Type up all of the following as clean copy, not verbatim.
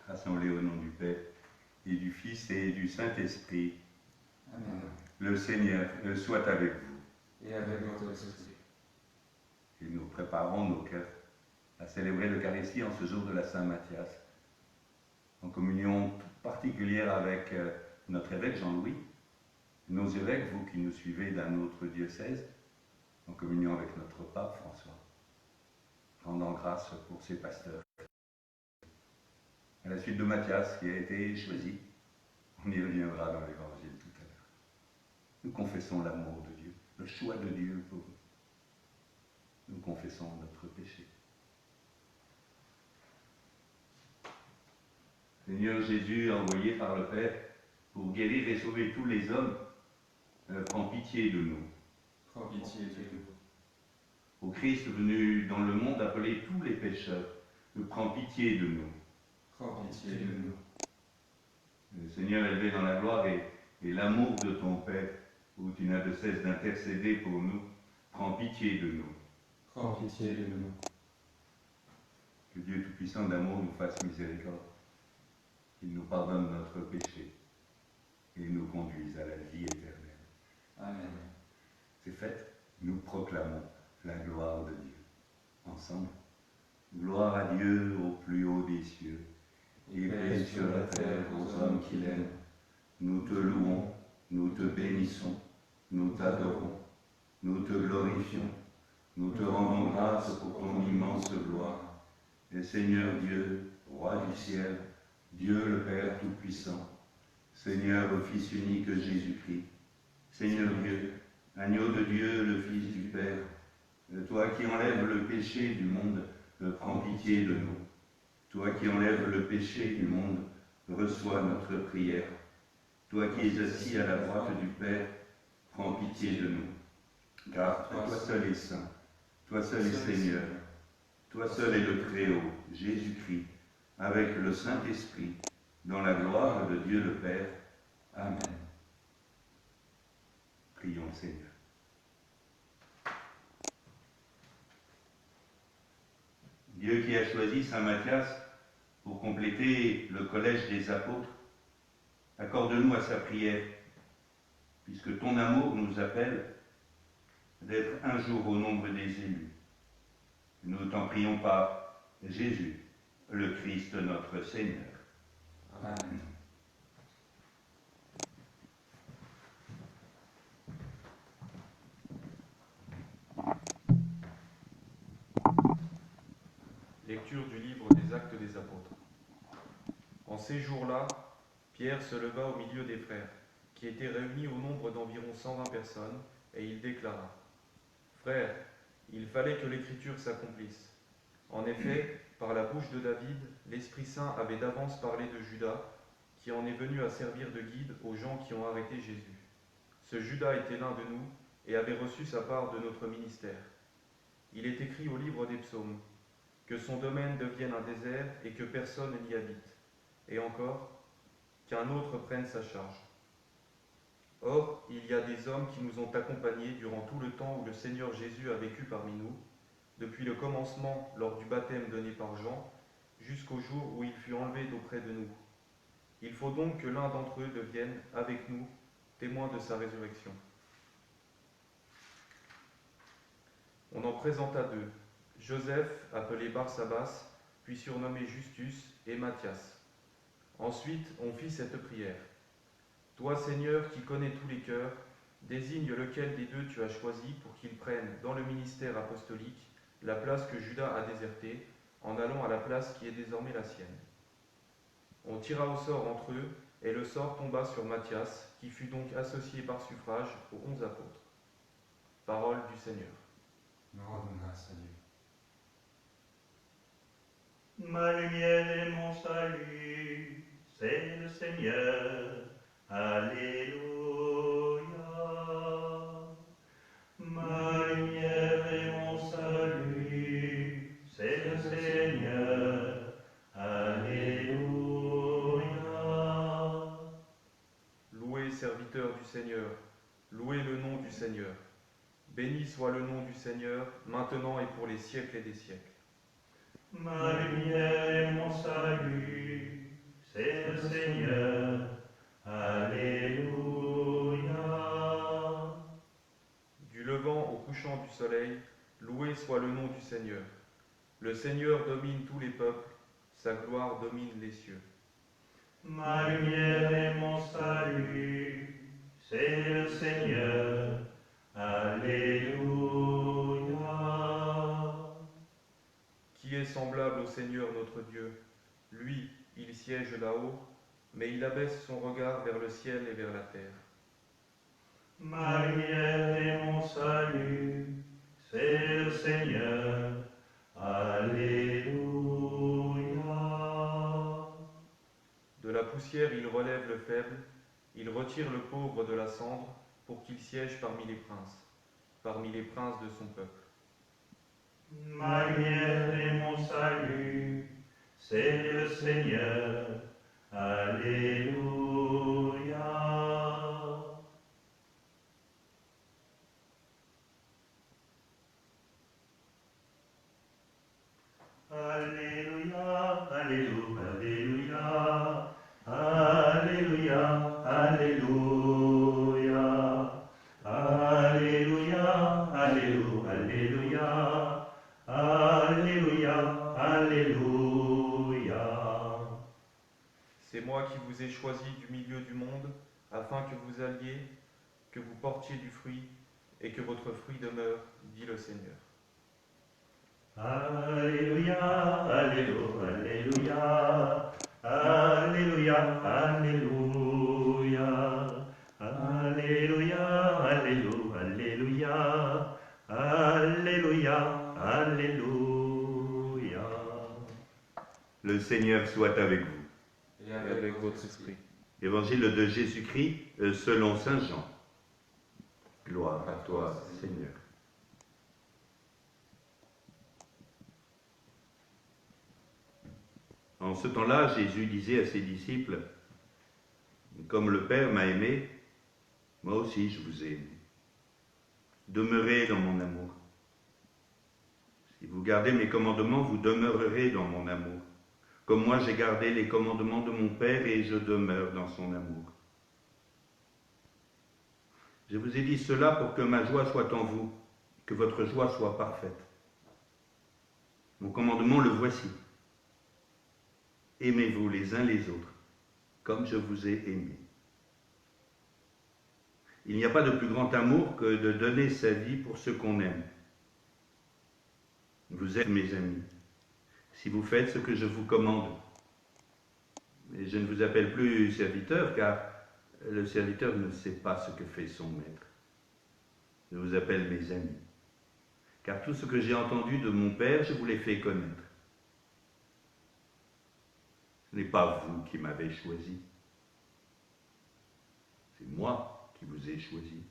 rassemblés au nom du Père, et du Fils et du Saint-Esprit. Amen. Le Seigneur soit avec vous. Et avec votre esprit. Et nous préparons nos cœurs à célébrer l'Eucharistie en ce jour de la Saint-Mathias, en communion toute particulière avec notre évêque Jean-Louis, nos évêques, vous qui nous suivez d'un autre diocèse, en communion avec notre pape François, rendant grâce pour ces pasteurs. À la suite de Matthias qui a été choisi, on y reviendra dans l'Évangile tout à l'heure. Nous confessons l'amour de Dieu, le choix de Dieu pour nous. Nous confessons notre péché. Seigneur Jésus, envoyé par le Père pour guérir et sauver tous les hommes, prends pitié de nous. Prends pitié de nous. Au Christ venu dans le monde appeler tous les pécheurs, prends pitié de nous. Prends pitié de nous. Seigneur, élevé dans la gloire et l'amour de ton Père, où tu n'as de cesse d'intercéder pour nous, prends pitié de nous. Prends pitié de nous. Que Dieu Tout-Puissant d'amour nous fasse miséricorde, qu'il nous pardonne notre péché et nous conduise à la vie éternelle. Amen. C'est fait, nous proclamons la gloire de Dieu. Ensemble, gloire à Dieu au plus haut des cieux, et paix sur la terre aux hommes qui l'aiment. Nous te louons, nous te bénissons, nous t'adorons, nous te glorifions, nous te rendons grâce pour ton immense gloire. Et Seigneur Dieu, Roi du ciel, Dieu le Père Tout-Puissant, Seigneur le Fils unique Jésus-Christ, Seigneur Dieu, Agneau de Dieu, le Fils du Père, toi qui enlèves le péché du monde, prends pitié de nous. Toi qui enlèves le péché du monde, reçois notre prière. Toi qui es assis à la droite du Père, prends pitié de nous. Car toi seul est saint, toi seul est Seigneur, toi seul est le Très-Haut, Jésus-Christ, avec le Saint-Esprit, dans la gloire de Dieu le Père. Amen. Prions le Seigneur. Dieu qui a choisi Saint Matthias pour compléter le collège des apôtres, accorde-nous à sa prière, puisque ton amour nous appelle d'être un jour au nombre des élus. Nous t'en prions par Jésus, le Christ notre Seigneur. Amen. Lecture du livre des Actes des Apôtres. En ces jours-là, Pierre se leva au milieu des frères, qui étaient réunis au nombre d'environ 120 personnes, et il déclara : Frères, il fallait que l'Écriture s'accomplisse. En effet, par la bouche de David, l'Esprit Saint avait d'avance parlé de Judas, qui en est venu à servir de guide aux gens qui ont arrêté Jésus. Ce Judas était l'un de nous et avait reçu sa part de notre ministère. Il est écrit au livre des psaumes : que son domaine devienne un désert et que personne n'y habite, et encore, qu'un autre prenne sa charge. Or, il y a des hommes qui nous ont accompagnés durant tout le temps où le Seigneur Jésus a vécu parmi nous, depuis le commencement lors du baptême donné par Jean, jusqu'au jour où il fut enlevé d'auprès de nous. Il faut donc que l'un d'entre eux devienne, avec nous, témoin de sa résurrection. On en présenta deux, Joseph, appelé Barsabas, puis surnommé Justus, et Matthias. Ensuite, on fit cette prière. Toi, Seigneur, qui connais tous les cœurs, désigne lequel des deux tu as choisi pour qu'il prenne, dans le ministère apostolique, la place que Judas a désertée, en allant à la place qui est désormais la sienne. On tira au sort entre eux, et le sort tomba sur Matthias, qui fut donc associé par suffrage aux 11 apôtres. Parole du Seigneur. Nous rendons grâce à Dieu. Ma lumière et mon salut, c'est le Seigneur. Alléluia. Ma lumière et mon salut, c'est le Seigneur. Alléluia. Louez, serviteurs du Seigneur, louez le nom du Seigneur. Béni soit le nom du Seigneur, maintenant et pour les siècles et des siècles. Ma lumière et mon salut, c'est le Seigneur. Alléluia. Du levant au couchant du soleil, loué soit le nom du Seigneur. Le Seigneur domine tous les peuples, sa gloire domine les cieux. Ma lumière et mon salut, c'est le Seigneur. Alléluia. Qui est semblable au Seigneur notre Dieu? Lui, il siège là-haut, mais il abaisse son regard vers le ciel et vers la terre. Ma lumière et mon salut, c'est le Seigneur. Alléluia. De la poussière il relève le faible, il retire le pauvre de la cendre pour qu'il siège parmi les princes de son peuple. Ma lumière et mon salut, c'est le Seigneur. Alléluia. Alléluia, alléluia, alléluia, alléluia, alléluia, alléluia, alléluia, alléluia. C'est moi qui vous ai choisi du milieu du monde, afin que vous alliez, que vous portiez du fruit, et que votre fruit demeure, dit le Seigneur. Alléluia, alléluia, alléluia, alléluia, alléluia, alléluia, alléluia, alléluia. Le Seigneur soit avec vous. Et Et avec votre esprit. Évangile de Jésus-Christ selon saint Jean. Gloire à toi, Seigneur. En ce temps-là, Jésus disait à ses disciples, « Comme le Père m'a aimé, moi aussi je vous ai aimé. Demeurez dans mon amour. Si vous gardez mes commandements, vous demeurerez dans mon amour. Comme moi j'ai gardé les commandements de mon Père et je demeure dans son amour. Je vous ai dit cela pour que ma joie soit en vous, que votre joie soit parfaite. Mon commandement le voici. Aimez-vous les uns les autres, comme je vous ai aimé. Il n'y a pas de plus grand amour que de donner sa vie pour ceux qu'on aime. Vous êtes mes amis, si vous faites ce que je vous commande. Et je ne vous appelle plus serviteur, car le serviteur ne sait pas ce que fait son maître. Je vous appelle mes amis, car tout ce que j'ai entendu de mon Père, je vous l'ai fait connaître. Ce n'est pas vous qui m'avez choisi, c'est moi qui vous ai choisi,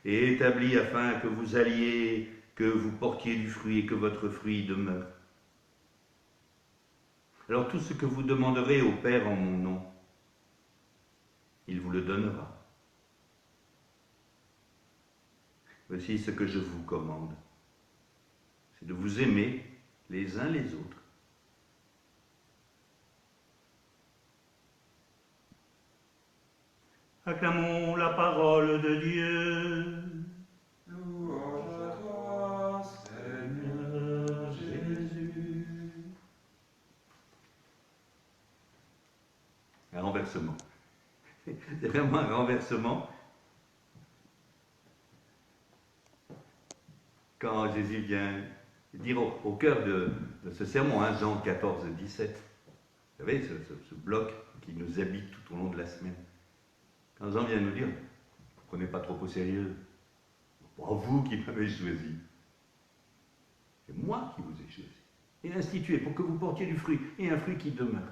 et établi afin que vous alliez, que vous portiez du fruit et que votre fruit demeure. Alors tout ce que vous demanderez au Père en mon nom, il vous le donnera. Voici ce que je vous commande, c'est de vous aimer les uns les autres. Acclamons la parole de Dieu. Louange à toi, Seigneur Jésus. Un renversement. C'est vraiment un renversement. Quand Jésus vient dire au cœur de ce sermon, hein, Jean 14, 17, vous savez, ce bloc qui nous habite tout au long de la semaine. Quand Jean vient nous dire, ne prenez pas trop au sérieux, c'est pas vous qui m'avez choisi, c'est moi qui vous ai choisi, et institué pour que vous portiez du fruit, et un fruit qui demeure.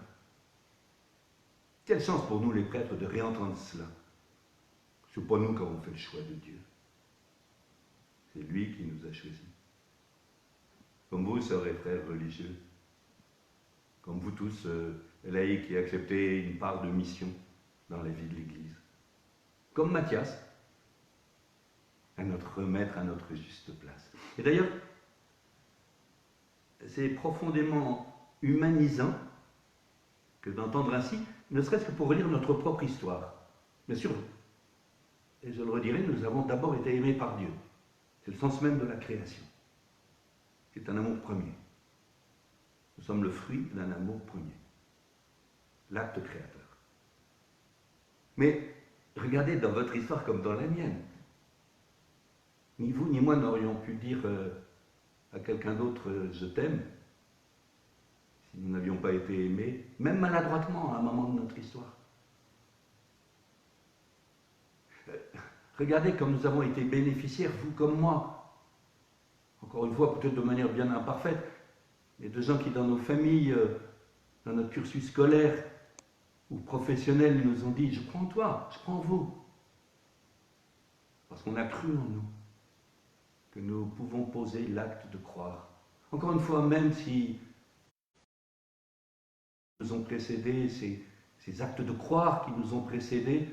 Quelle chance pour nous les prêtres de réentendre cela. Ce n'est pas nous qui avons fait le choix de Dieu. C'est lui qui nous a choisis. Comme vous, sœurs et frères religieux, comme vous tous, laïcs qui acceptez une part de mission dans la vie de l'Église. Comme Matthias, à notre remettre à notre juste place. Et d'ailleurs, c'est profondément humanisant que d'entendre ainsi, ne serait-ce que pour relire notre propre histoire. Bien sûr, et je le redirai, nous avons d'abord été aimés par Dieu. C'est le sens même de la création. C'est un amour premier. Nous sommes le fruit d'un amour premier. L'acte créateur. Mais regardez dans votre histoire comme dans la mienne. Ni vous ni moi n'aurions pu dire à quelqu'un d'autre je t'aime si nous n'avions pas été aimés, même maladroitement à un moment de notre histoire. Regardez comme nous avons été bénéficiaires, vous comme moi. Encore une fois, peut-être de manière bien imparfaite, mais de gens qui dans nos familles, dans notre cursus scolaire ou professionnel, nous ont dit « je crois en toi, je crois en vous ». Parce qu'on a cru en nous, que nous pouvons poser l'acte de croire. Encore une fois, même si nous ont précédés, ces actes de croire qui nous ont précédés,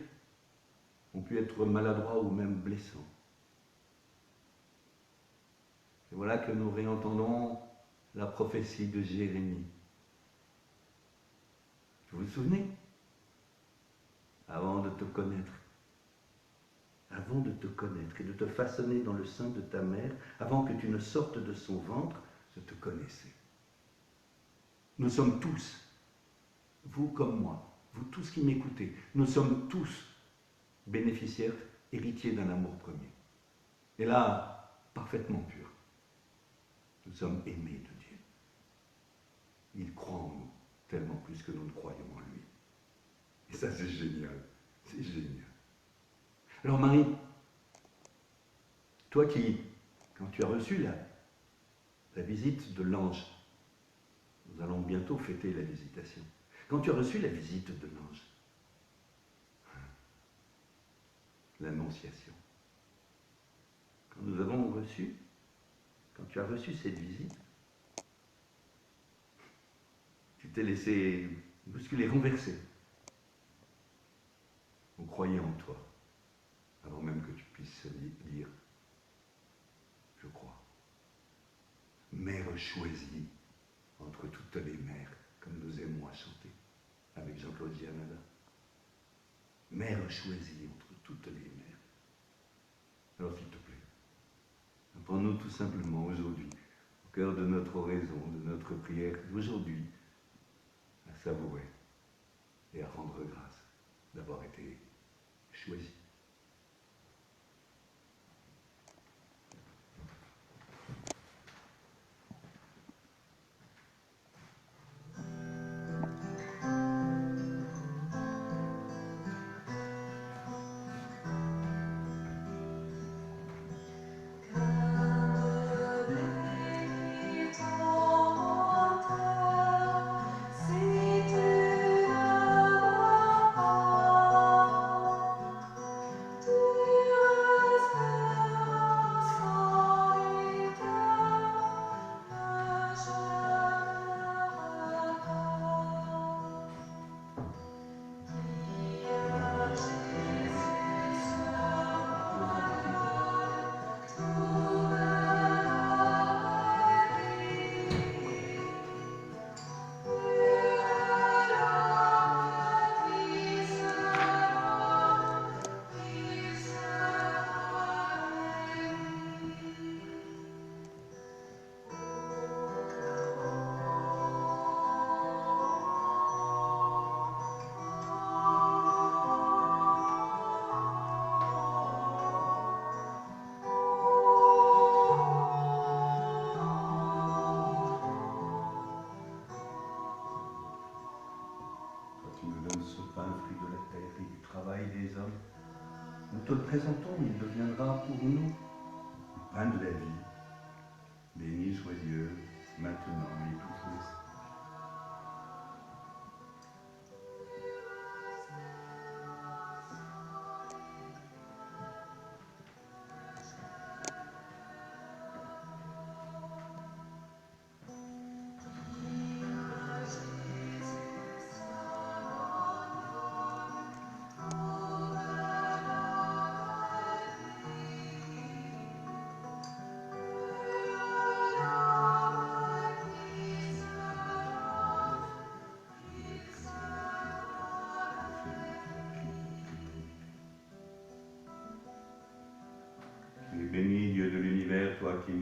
ont pu être maladroits ou même blessants. Et voilà que nous réentendons la prophétie de Jérémie. Vous vous souvenez? Avant de te connaître et de te façonner dans le sein de ta mère, avant que tu ne sortes de son ventre, je te connaissais. Nous sommes tous, vous comme moi, vous tous qui m'écoutez, nous sommes tous bénéficiaires, héritiers d'un amour premier. Et là, parfaitement pur. Nous sommes aimés de Dieu. Il croit en nous, tellement plus que nous ne croyons en lui. Et ça, c'est génial. C'est génial. Alors Marie, toi qui, quand tu as reçu la visite de l'ange, nous allons bientôt fêter la visitation. Quand tu as reçu la visite de l'ange, l'annonciation, quand nous avons reçu, quand tu as reçu cette visite, tu t'es laissé bousculer, renverser. On croyait en toi, avant même que tu puisses dire « je crois ». Mère choisie entre toutes les mères, comme nous aimons à chanter avec Jean-Claude Gianada. Mère choisie entre toutes les mères. Alors s'il te plaît, apprends-nous tout simplement aujourd'hui, au cœur de notre oraison, de notre prière d'aujourd'hui, à savourer et à rendre grâce d'avoir été choisi. Nous te le présentons, il deviendra pour nous le pain de la vie. Béni soit Dieu, maintenant et toujours.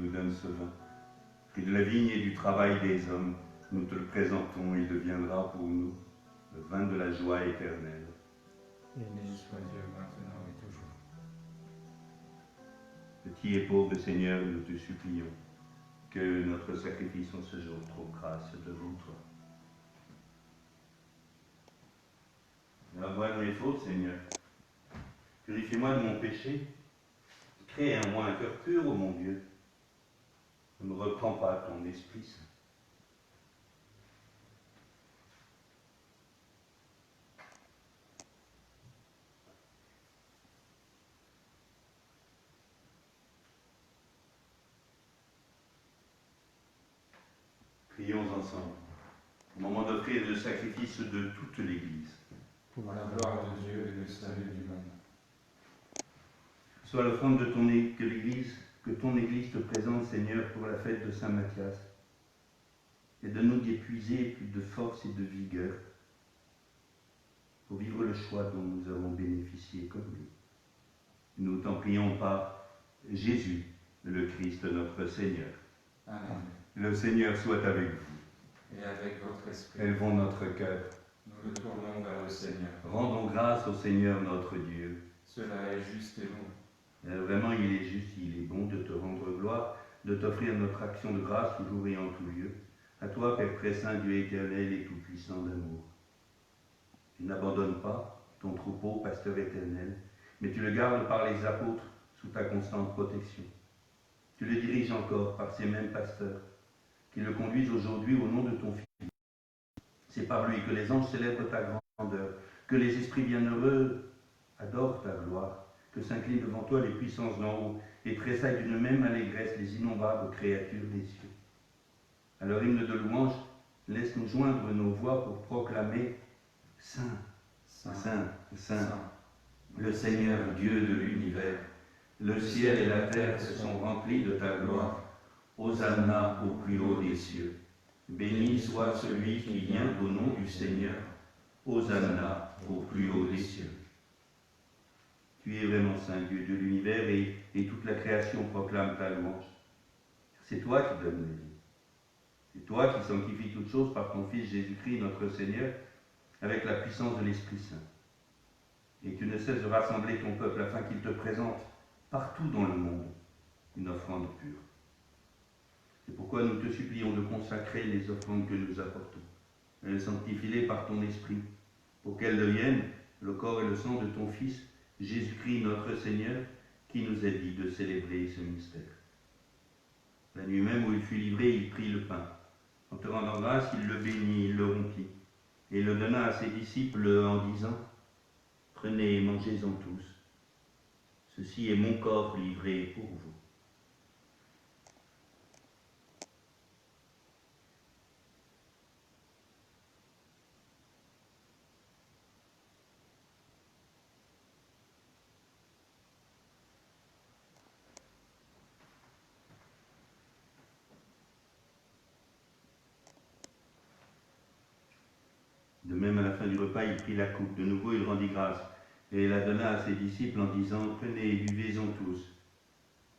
nous donnes ce vin. Fruit de la vigne et du travail des hommes, nous te le présentons, il deviendra pour nous le vin de la joie éternelle. Béni soit Dieu maintenant et toujours. Petit et pauvre Seigneur, nous te supplions que notre sacrifice en ce jour trouve grâce devant toi. Lave-moi de mes fautes, Seigneur. Purifie-moi de mon péché. Crée en moi un cœur pur, ô mon Dieu. Ne me reprends pas ton Esprit Saint. Prions ensemble, au moment d'offrir le sacrifice de toute l'Église. Pour la gloire de Dieu et le salut du monde. Sois l'offrande que ton Église te présente, Seigneur, pour la fête de Saint Matthias. Et donne-nous d'y épuiser plus de force et de vigueur pour vivre le choix dont nous avons bénéficié comme lui. Nous t'en prions par Jésus, le Christ, notre Seigneur. Amen. Le Seigneur soit avec vous. Et avec votre esprit, Élevons notre cœur. nous le tournons vers le Seigneur. Rendons grâce au Seigneur notre Dieu. Cela est juste et bon. Vraiment, il est juste, il est bon de te rendre gloire, de t'offrir notre action de grâce toujours et en tout lieu. À toi, Père très saint, Dieu éternel et tout-puissant d'amour. Tu n'abandonnes pas ton troupeau, pasteur éternel, mais tu le gardes par les apôtres sous ta constante protection. Tu le diriges encore par ces mêmes pasteurs qui le conduisent aujourd'hui au nom de ton Fils. C'est par lui que les anges célèbrent ta grandeur, que les esprits bienheureux adorent ta gloire, que s'inclinent devant toi les puissances d'en haut et tressaillent d'une même allégresse les innombrables créatures des cieux. À leur hymne de louange, laisse-nous joindre nos voix pour proclamer Saint, Saint, Saint, Saint, Saint, le Seigneur Dieu de l'univers. Le ciel et la terre se sont remplis de ta gloire. Hosanna au plus haut des cieux. Béni soit celui qui vient au nom du Seigneur. Hosanna au plus haut des cieux. Tu es vraiment Saint Dieu de l'univers et toute la création proclame ta louange. C'est toi qui donnes la vie. C'est toi qui sanctifies toutes choses par ton Fils Jésus-Christ, notre Seigneur, avec la puissance de l'Esprit Saint. Et tu ne cesses de rassembler ton peuple afin qu'il te présente partout dans le monde une offrande pure. C'est pourquoi nous te supplions de consacrer les offrandes que nous apportons. Sanctifie-les par ton Esprit, pour qu'elles deviennent le corps et le sang de ton Fils, Jésus-Christ notre Seigneur, qui nous a dit de célébrer ce mystère. La nuit même où il fut livré, il prit le pain. En te rendant grâce, il le bénit, il le rompit, et le donna à ses disciples en disant « Prenez et mangez-en tous. Ceci est mon corps livré pour vous. » De même, à la fin du repas, il prit la coupe. De nouveau, il rendit grâce et la donna à ses disciples en disant « Prenez et buvez-en tous,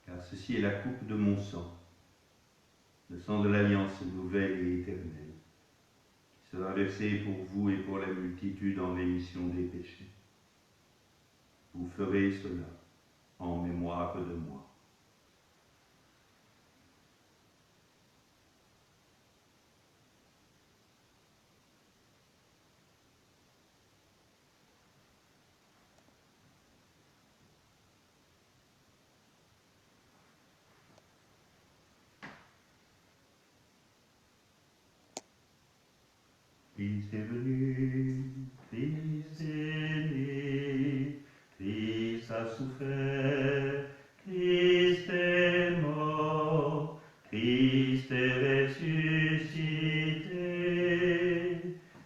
car ceci est la coupe de mon sang, le sang de l'alliance nouvelle et éternelle, qui sera versé pour vous et pour la multitude en rémission des péchés. Vous ferez cela en mémoire de moi. » Christ est venu, Christ est né, Christ a souffert, Christ est mort, Christ est ressuscité,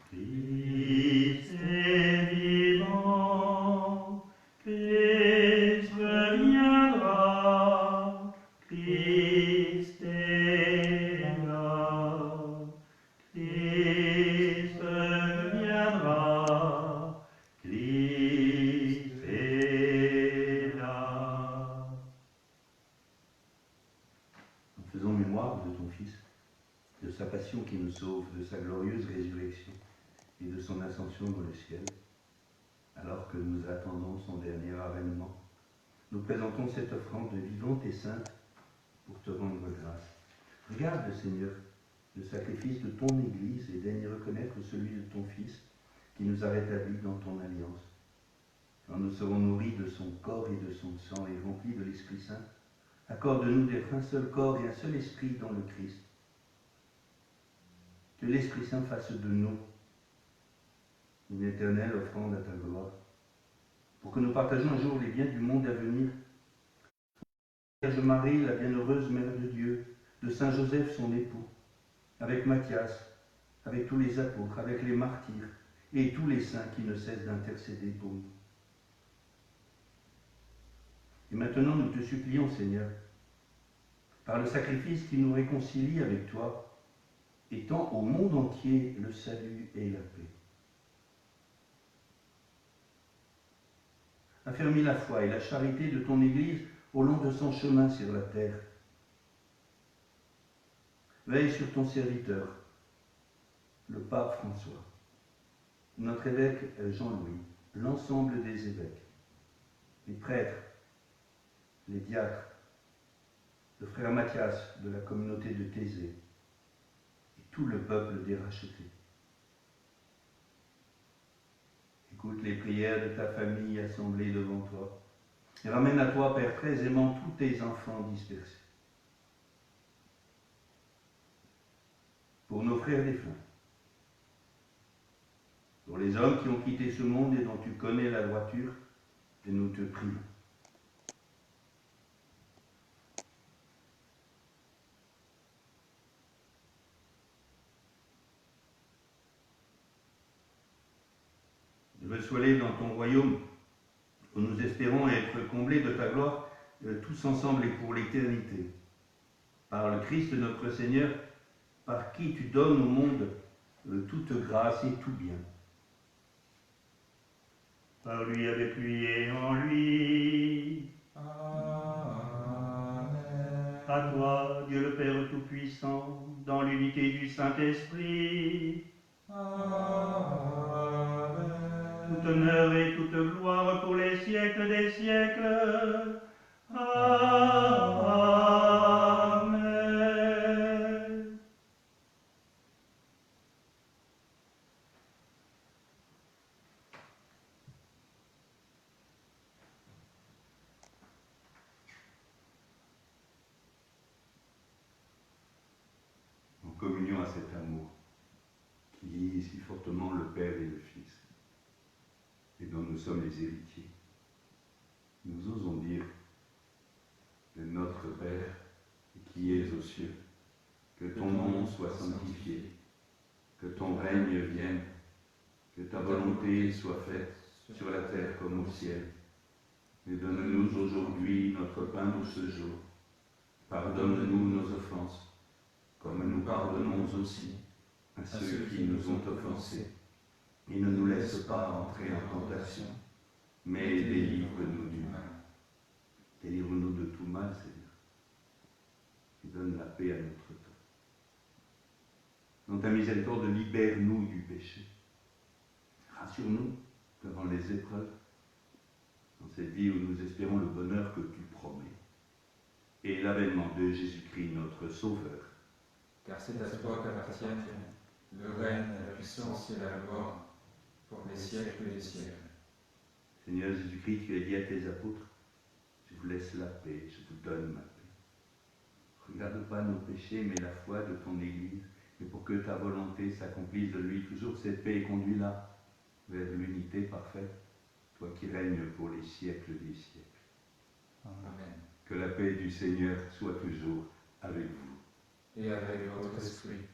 Christ est vivant, Christ reviendra, Christ est là. Christ viendra, Christ est là. passion qui nous sauve, de sa glorieuse résurrection et de son ascension dans le ciel, alors que nous attendons son dernier avènement, nous présentons cette offrande vivante et sainte pour te rendre grâce. Regarde, Seigneur, le sacrifice de ton Église et daigne reconnaître celui de ton Fils qui nous a rétablis dans ton alliance. Quand nous serons nourris de son corps et de son sang et remplis de l'Esprit Saint, accorde-nous d'être un seul corps et un seul esprit dans le Christ. Que l'Esprit Saint fasse de nous une éternelle offrande à ta gloire, pour que nous partagions un jour les biens du monde à venir. Vierge Marie, la bienheureuse Mère de Dieu, de Saint Joseph son époux, avec Matthias, avec tous les apôtres, avec les martyrs et tous les saints qui ne cessent d'intercéder pour nous. Et maintenant, nous te supplions, Seigneur, par le sacrifice qui nous réconcilie avec toi, étends au monde entier le salut et la paix. Affermis la foi et la charité de ton Église au long de son chemin sur la terre. Veille sur ton serviteur, le pape François, notre évêque Jean-Louis, l'ensemble des évêques, les prêtres, les diacres, le frère Matthias de la communauté de Thésée et tout le peuple des rachetés. Écoute les prières de ta famille assemblée devant toi et ramène à toi, Père très aimant, tous tes enfants dispersés. Pour nos frères défunts, pour les hommes qui ont quitté ce monde et dont tu connais la droiture, et nous te prions. Sois-les dans ton royaume, où nous espérons être comblés de ta gloire, tous ensemble et pour l'éternité. Par le Christ notre Seigneur, par qui tu donnes au monde toute grâce et tout bien. Par lui, avec lui et en lui. Amen. À toi, Dieu le Père Tout-Puissant, dans l'unité du Saint-Esprit. Amen. Tout honneur et toute gloire pour les siècles des siècles. Amen. En communion à cet amour qui lie si fortement le Père et le Fils, et dont nous sommes les héritiers, nous osons dire de notre Père qui es aux cieux, que ton nom soit sanctifié, que ton règne vienne, que ta volonté soit faite sur la terre comme au ciel. Et donne-nous aujourd'hui notre pain de ce jour. Pardonne-nous nos offenses, comme nous pardonnons aussi à ceux qui nous ont offensés. Et ne nous laisse pas entrer en tentation, mais délivre-nous du mal. Délivre-nous de tout mal, Seigneur, et donne la paix à notre temps. Dans ta miséricorde, libère-nous du péché. Rassure-nous devant les épreuves, dans cette vie où nous espérons le bonheur que tu promets, et l'avènement de Jésus-Christ, notre Sauveur. Car c'est à toi qu'appartiennent le règne, la puissance et la gloire, pour les siècles des siècles. Seigneur Jésus-Christ, tu as dit à tes apôtres, je vous laisse la paix, je vous donne ma paix. Regarde pas nos péchés, mais la foi de ton Église, et pour que ta volonté s'accomplisse de lui toujours cette paix et conduis-la vers l'unité parfaite, toi qui règnes pour les siècles des siècles. Amen. Que la paix du Seigneur soit toujours avec vous. Et avec votre esprit.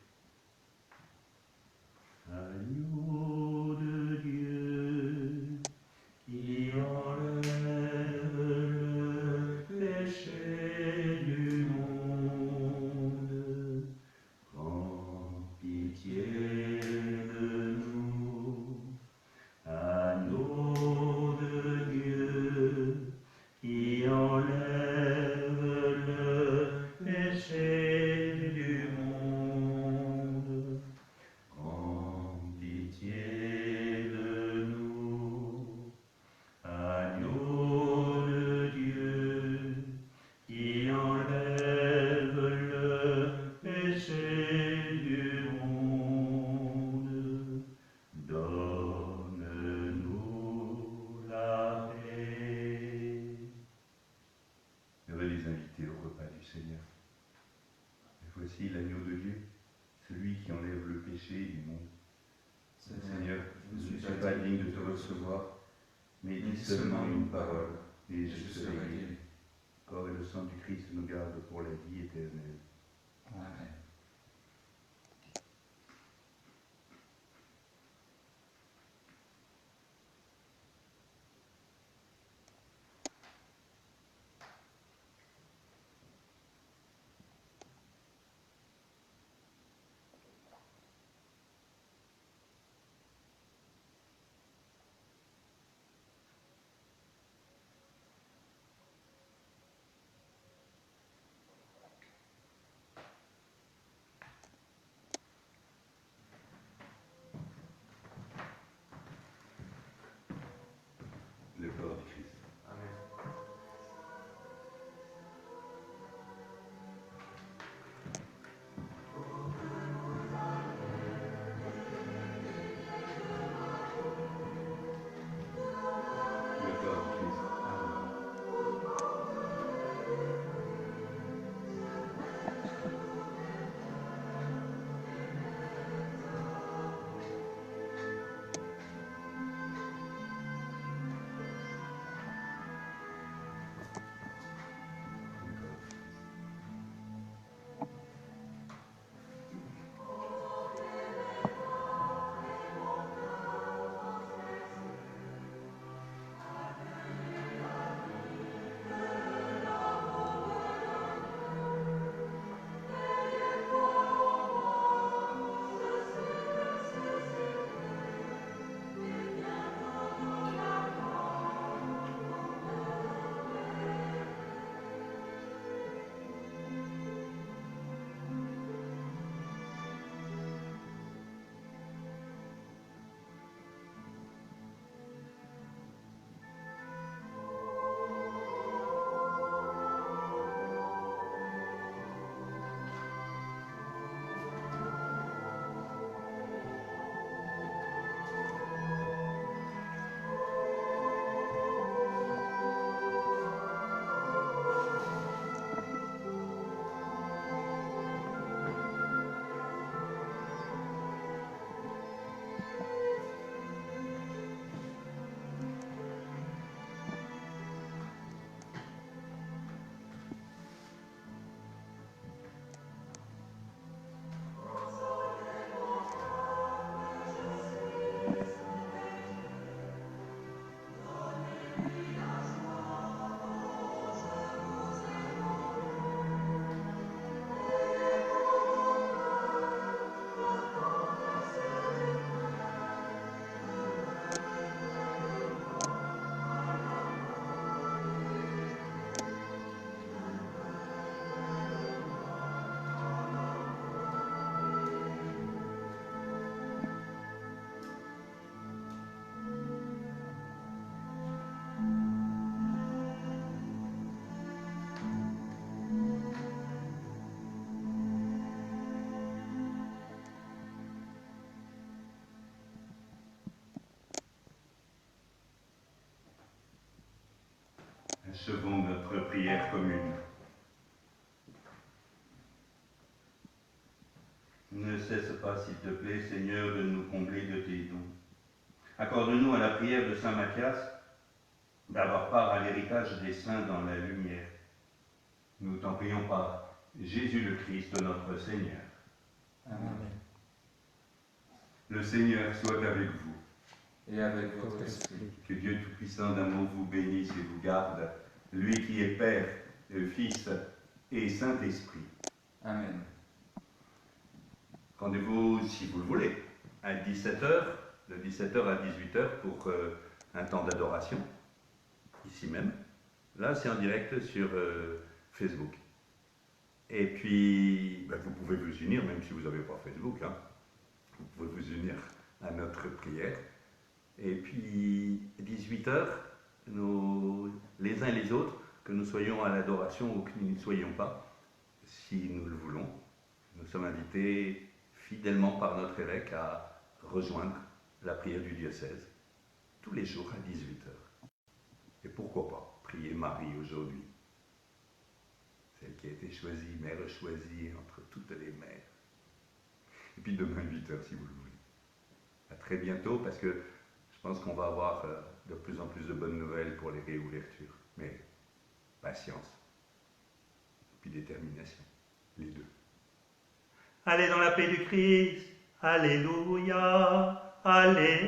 Agneau de Dieu, qui enlève le péché du monde, prends pitié de nous. Agneau de Dieu, qui enlève le péché du monde, péchés du monde. Seigneur, je ne suis pas digne de te recevoir, mais dis seulement une parole, et je serai guéri. Corps et le sang du Christ nous gardent pour la vie éternelle. Amen. Le corps du Christ. Amen. Le corps du Christ. Amen. Achevons notre prière commune. Ne cesse pas, s'il te plaît, Seigneur, de nous combler de tes dons. Accorde-nous à la prière de saint Matthias d'avoir part à l'héritage des saints dans la lumière. Nous t'en prions par Jésus le Christ, notre Seigneur. Amen. Le Seigneur soit avec vous. Et avec votre esprit. Que Dieu Tout-Puissant d'amour vous bénisse et vous garde, lui qui est Père, Fils et Saint-Esprit. Amen. Rendez-vous, si vous le voulez, à 17h, de 17h à 18h pour un temps d'adoration, ici même. Là, c'est en direct sur Facebook. Et puis, vous pouvez vous unir, même si vous n'avez pas Facebook, hein. Vous pouvez vous unir à notre prière. Et puis, 18h, les uns et les autres, que nous soyons à l'adoration ou que nous ne soyons pas, si nous le voulons, nous sommes invités fidèlement par notre évêque à rejoindre la prière du diocèse tous les jours à 18h. Et pourquoi pas prier Marie aujourd'hui, celle qui a été choisie, mère choisie entre toutes les mères. Et puis demain 8h si vous le voulez. À très bientôt parce que je pense qu'on va avoir de plus en plus de bonnes nouvelles pour les réouvertures. Mais patience. Et puis détermination. Les deux. Allez dans la paix du Christ. Alléluia. Alléluia.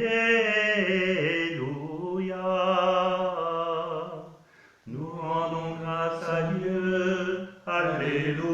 Nous rendons grâce à Dieu. Alléluia.